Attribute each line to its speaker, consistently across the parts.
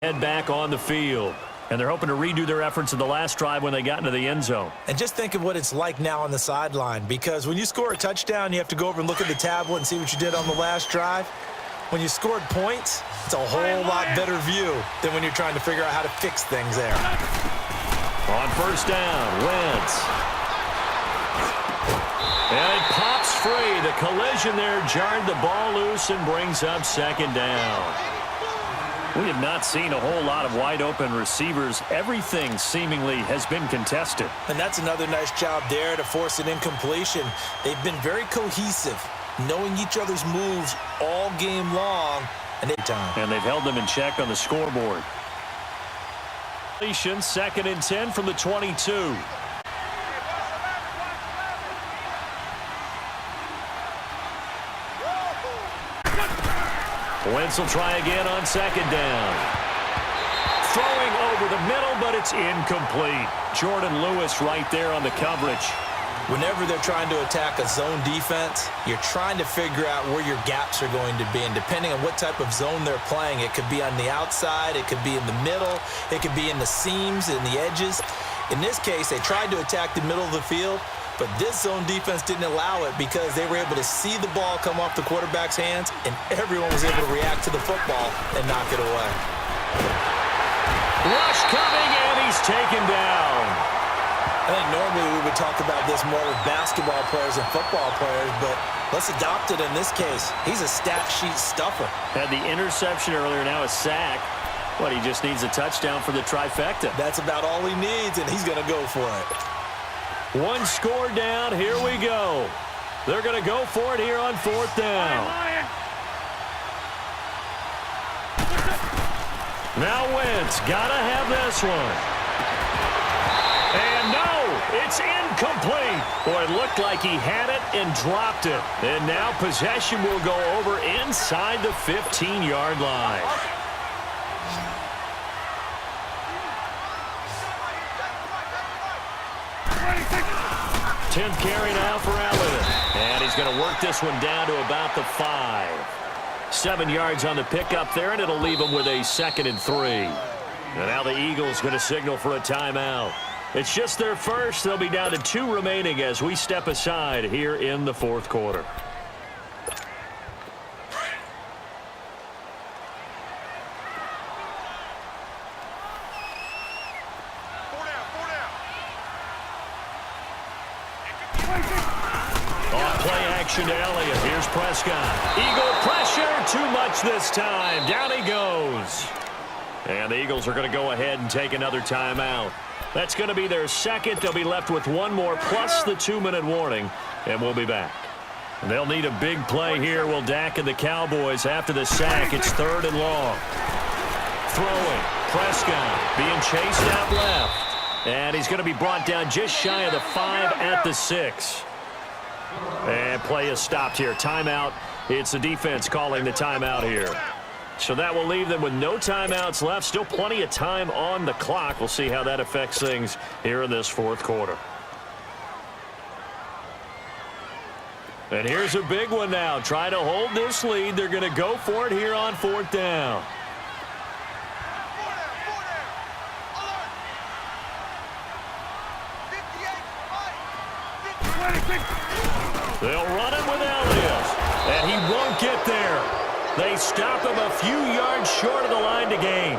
Speaker 1: Head back on the field. And they're hoping to redo their efforts in the last drive when they got into the end zone.
Speaker 2: And just think of what it's like now on the sideline, because when you score a touchdown, you have to go over and look at the tablet and see what you did on the last drive. When you scored points, it's a whole lot better view than when you're trying to figure out how to fix things there.
Speaker 1: On first down, Wentz. And it pops free. The collision there jarred the ball loose and brings up second down. We have not seen a whole lot of wide-open receivers. Everything seemingly has been contested.
Speaker 2: And that's another nice job there to force an incompletion. They've been very cohesive, knowing each other's moves all game long. And
Speaker 1: they've held them in check on the scoreboard. Second and 10 from the 22. Wentz will try again on second down. Throwing over the middle, but it's incomplete. Jordan Lewis right there on the coverage.
Speaker 2: Whenever they're trying to attack a zone defense, you're trying to figure out where your gaps are going to be. And depending on what type of zone they're playing, it could be on the outside, it could be in the middle, it could be in the seams and the edges. In this case, they tried to attack the middle of the field, but this zone defense didn't allow it because they were able to see the ball come off the quarterback's hands, and everyone was able to react to the football and knock it away.
Speaker 1: Rush coming, and he's taken down.
Speaker 2: I think normally we would talk about this more with basketball players and football players, but let's adopt it in this case. He's a stat sheet stuffer.
Speaker 1: Had the interception earlier, now a sack. But he just needs a touchdown for the trifecta.
Speaker 2: That's about all he needs, and he's going to go for it.
Speaker 1: One score down. Here we go. They're going to go for it here on fourth down. Now Wentz got to have this one. And no, it's incomplete. Boy, it looked like he had it and dropped it. And now possession will go over inside the 15-yard line. 10th carry now for Allen. And he's going to work this one down to about the 5. 7 yards on the pickup there, and it'll leave him with a 2nd and 3. And now the Eagles going to signal for a timeout. It's just their first. They'll be down to 2 remaining as we step aside here in the fourth quarter. To Elliott. Here's Prescott. Eagle pressure. Too much this time. Down he goes. And the Eagles are going to go ahead and take another timeout. That's going to be their second. They'll be left with one more plus the 2-minute warning. And we'll be back. And they'll need a big play here. Will Dak and the Cowboys after the sack. It's 3rd and long. Throwing. Prescott being chased out left. And he's going to be brought down just shy of the 5 at the 6. And play is stopped here. Timeout. It's the defense calling the timeout here. So that will leave them with no timeouts left. Still plenty of time on the clock. We'll see how that affects things here in this fourth quarter. And here's a big one now. Try to hold this lead. They're going to go for it here on 4th down. They'll run it with Elliott, and he won't get there. They stop him a few yards short of the line to gain.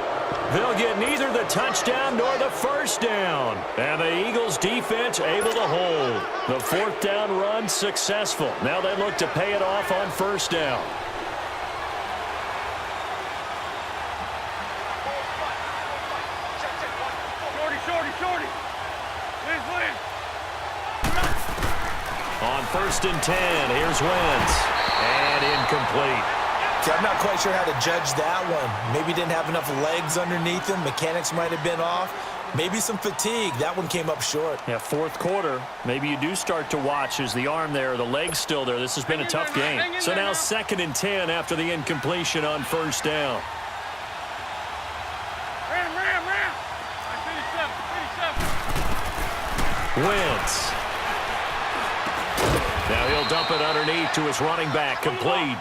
Speaker 1: They'll get neither the touchdown nor the first down. And the Eagles defense able to hold. The 4th down run successful. Now they look to pay it off on 1st down. On 1st and 10, here's Wentz. And incomplete.
Speaker 2: See, I'm not quite sure how to judge that one. Maybe didn't have enough legs underneath him. Mechanics might have been off. Maybe some fatigue. That one came up short.
Speaker 1: Yeah, 4th quarter. Maybe you do start to watch as the arm there, the leg's still there. This has been a tough game. So now 2nd and 10 after the incompletion on 1st down. Wentz. Now he'll dump it underneath to his running back, complete.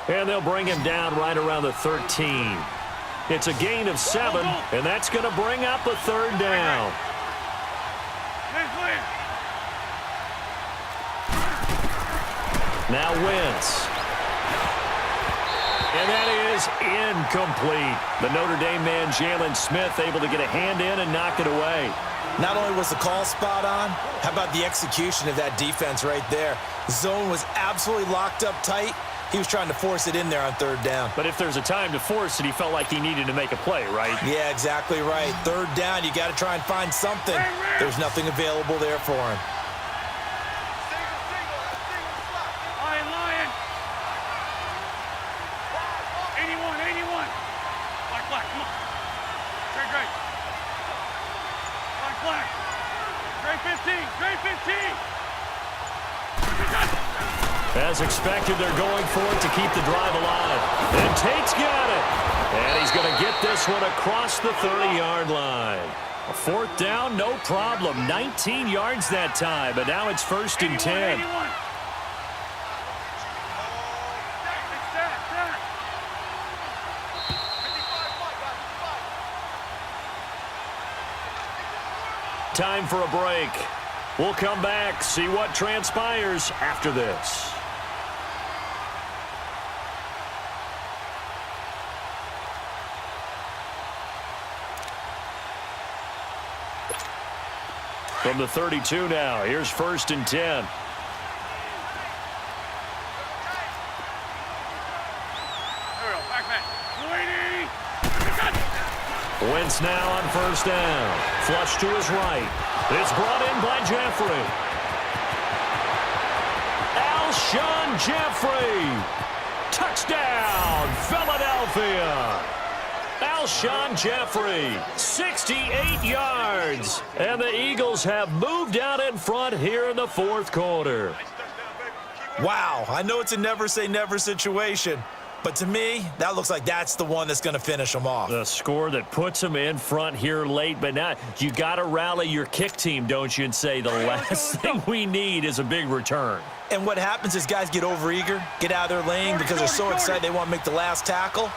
Speaker 1: And they'll bring him down right around the 13. It's a gain of 7, and that's going to bring up a 3rd down. Now Wentz. And that is incomplete. The Notre Dame man, Jalen Smith, able to get a hand in and knock it away.
Speaker 2: Not only was the call spot on, how about the execution of that defense right there? Zone was absolutely locked up tight. He was trying to force it in there on 3rd down.
Speaker 1: But if there's a time to force it, he felt like he needed to make a play, right?
Speaker 2: Yeah, exactly right. 3rd down, you got to try and find something. There's nothing available there for him.
Speaker 1: As expected, they're going for it to keep the drive alive. And Tate's got it. And he's going to get this one across the 30-yard line. A 4th down, no problem. 19 yards that time, but now it's 1st and 10. Time for a break. We'll come back, see what transpires after this. From the 32 now, here's 1st and 10. Wentz now on 1st down. Flush to his right. It's brought in by Jeffrey. Alshon Jeffrey. Touchdown, Philadelphia. Alshon Jeffrey, 68 yards. And the Eagles have moved out in front here in the 4th quarter.
Speaker 2: Wow, I know it's a never-say-never situation. But to me, that looks like that's the one that's going to finish them off.
Speaker 1: The score that puts them in front here late, but now you got to rally your kick team, don't you, and say the last thing we need is a big return.
Speaker 2: And what happens is guys get overeager, get out of their lane because they're so excited they want to make the last tackle.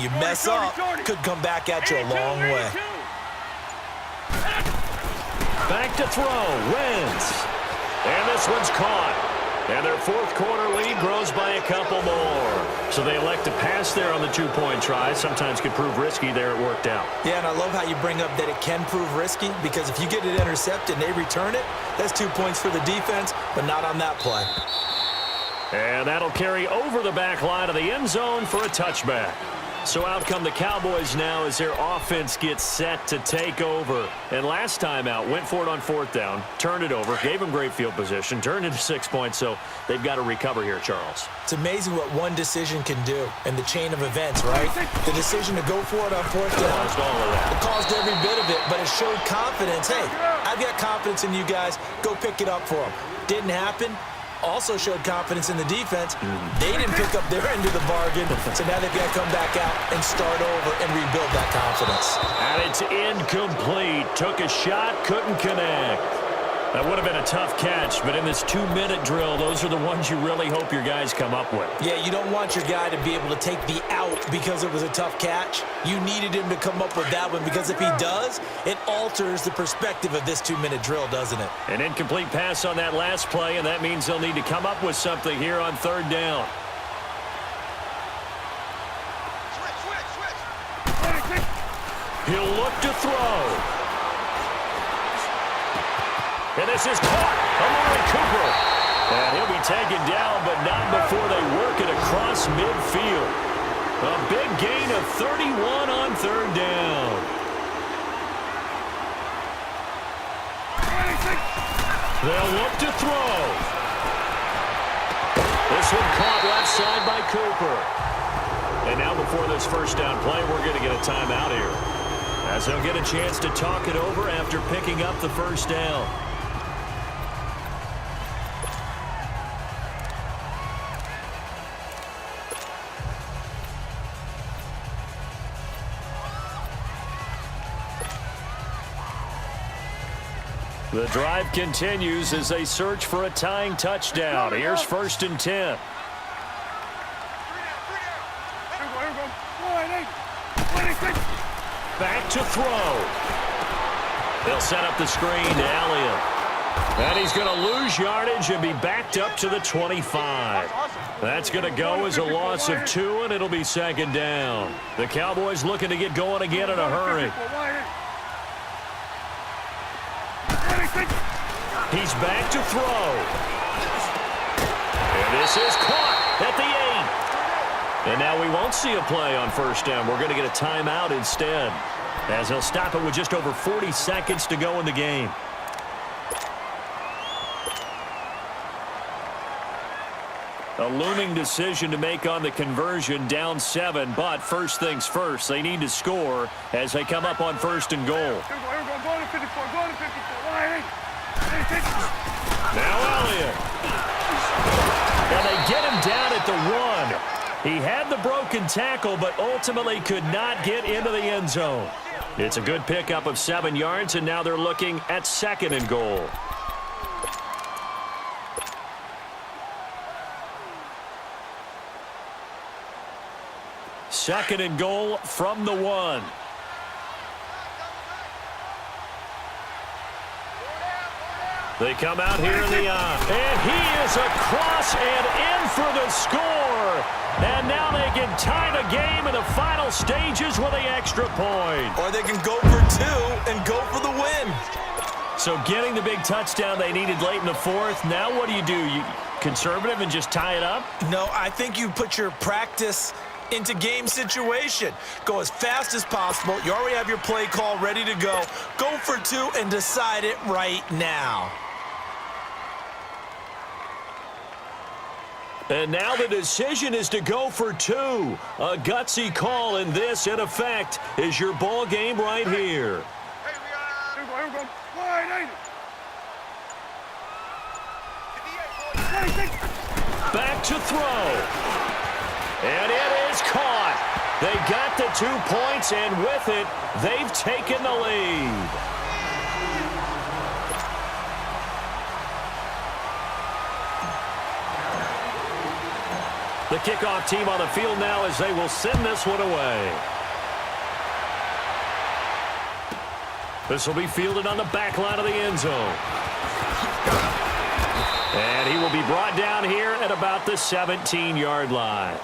Speaker 2: You mess up, could come back at you a long way.
Speaker 1: Back to throw, Wentz. And this one's caught. And their 4th quarter lead grows by a couple more. So they elect to pass there on the 2-point try. Sometimes could prove risky. There it worked out.
Speaker 2: Yeah, and I love how you bring up that it can prove risky, because if you get it intercepted and they return it, that's 2 points for the defense, but not on that play.
Speaker 1: And that'll carry over the back line of the end zone for a touchback. So out come the Cowboys now as their offense gets set to take over. And last time out, went for it on 4th down, turned it over, gave them great field position, turned into 6 points, so they've got to recover here, Charles.
Speaker 2: It's amazing what one decision can do in the chain of events, right? The decision to go for it on 4th down.
Speaker 1: Caused all of that.
Speaker 2: It caused every bit of it, but it showed confidence. Hey, I've got confidence in you guys. Go pick it up for them. Didn't happen. Also showed confidence in the defense. They didn't pick up their end of the bargain, so now they've got to come back out and start over and rebuild that confidence.
Speaker 1: And it's incomplete. Took a shot, couldn't connect. That would have been a tough catch, but in this 2-minute drill, those are the ones you really hope your guys come up with.
Speaker 2: Yeah, you don't want your guy to be able to take the out because it was a tough catch. You needed him to come up with that one, because if he does, it alters the perspective of this 2-minute drill, doesn't it?
Speaker 1: An incomplete pass on that last play, and that means they'll need to come up with something here on 3rd down. He'll look to throw. And this is caught. Amari Cooper. And he'll be taken down, but not before they work it across midfield. A big gain of 31 on 3rd down. They'll look to throw. This one caught left side by Cooper. And now before this 1st down play, we're going to get a timeout here, as they'll get a chance to talk it over after picking up the 1st down. The drive continues as they search for a tying touchdown. Here's 1st and 10. back to throw. They'll set up the screen to Elliott. And he's going to lose yardage and be backed up to the 25. That's going to go as a loss of 2, and it'll be second down. The Cowboys looking to get going again in a hurry. He's back to throw. And this is caught at the 8. And now we won't see a play on first down. We're going to get a timeout instead, as he'll stop it with just over 40 seconds to go in the game. A looming decision to make on the conversion, down 7, but first things first, they need to score as they come up on first and goal. Now Elliott. And they get him down at the 1. He had the broken tackle, but ultimately could not get into the end zone. It's a good pickup of 7 yards, and now they're looking at second and goal. Second and goal from the 1. They come out here in the eye. And he is across and in for the score. And now they can tie the game in the final stages with the extra point.
Speaker 2: Or they can go for 2 and go for the win.
Speaker 1: So getting the big touchdown they needed late in the 4th. Now what do? You conservative and just tie it up?
Speaker 2: No, I think you put your practice into game situation. Go as fast as possible. You already have your play call ready to go. Go for 2 and decide it right now.
Speaker 1: And now the decision is to go for 2. A gutsy call, and this, in effect, is your ball game right here. Back to throw. And it is caught. They got the 2 points, and with it, they've taken the lead. The kickoff team on the field now as they will send this one away. This will be fielded on the back line of the end zone. And he will be brought down here at about the 17-yard line.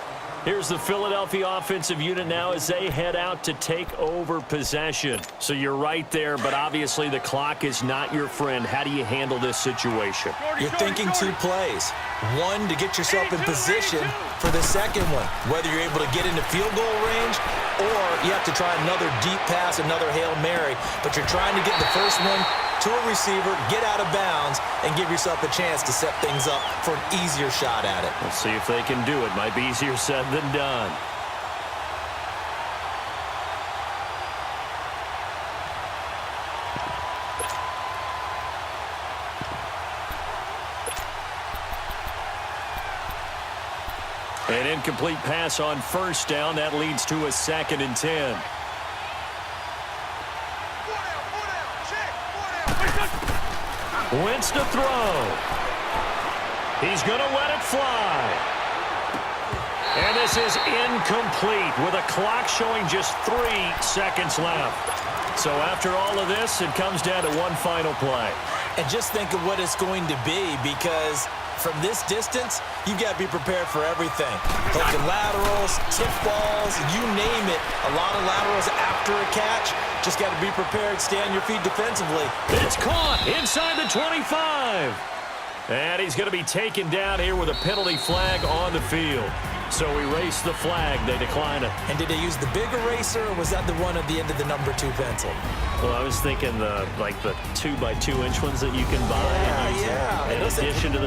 Speaker 1: Here's the Philadelphia offensive unit now as they head out to take over possession. So you're right there, but obviously the clock is not your friend. How do you handle this situation?
Speaker 2: You're thinking 2 plays. 1 to get yourself in position for the second one, whether you're able to get into field goal range or you have to try another deep pass, another Hail Mary. But you're trying to get the first one to a receiver, get out of bounds, and give yourself a chance to set things up for an easier shot at it.
Speaker 1: Let's see if they can do it. Might be easier said than done. An incomplete pass on first down. That leads to a 2nd and 10. Wentz to throw. He's going to let it fly. And this is incomplete with a clock showing just 3 seconds left. So after all of this, it comes down to one final play.
Speaker 2: And just think of what it's going to be, because from this distance, you've got to be prepared for everything. Hook and laterals, tip balls, you name it. A lot of laterals after a catch. Just got to be prepared, stay on your feet defensively.
Speaker 1: It's caught inside the 25. And he's going to be taken down here with a penalty flag on the field. So erase the flag. They decline it.
Speaker 2: And did they use the big eraser, or was that the one at the end of the number 2 pencil?
Speaker 1: Well, I was thinking the 2x2 inch ones that you can buy.
Speaker 2: Yeah.
Speaker 1: In addition to the